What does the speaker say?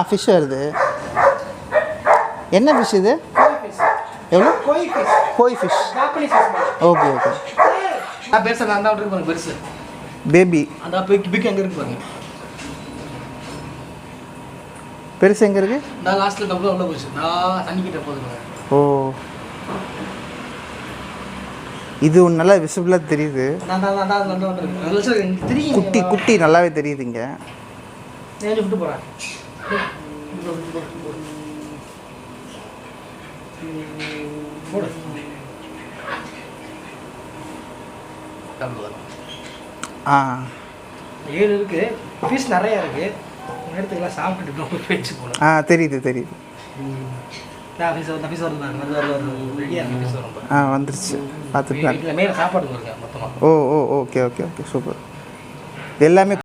Fish வருது. என்ன fish இது? எவ்வளோ? கோய் ஃபிஷ். Okay okay. பெருசு நான் தான் இருக்கு பாருங்க, பெருசு பேபி. அந்த பிக் எங்கே இருக்கு பாருங்க. பெருசு எங்கே இருக்குது? நான் லாஸ்ட்டில் டபுளாக உள்ள போச்சு. நான் தண்ணிக்கிட்ட போதுங்க. ஓ, இது ஒன்று நல்லா விசிபிளாக தெரியுது. குட்டி குட்டி நல்லாவே தெரியுதுங்க. விட்டு போகிறேன். ஆ 7 இருக்கு. பீஸ் நிறையா இருக்கு. நேரத்துக்குலாம் சாப்பிட்டுட்டு போயிடுச்சு போல. தெரியுது தெரியுது. வந்துருச்சு. பார்த்துட்டு மேலே சாப்பாடு வருங்க மொத்தமாக. ஓ ஓ ஓகே ஓகே ஓகே சூப்பர். எல்லாமே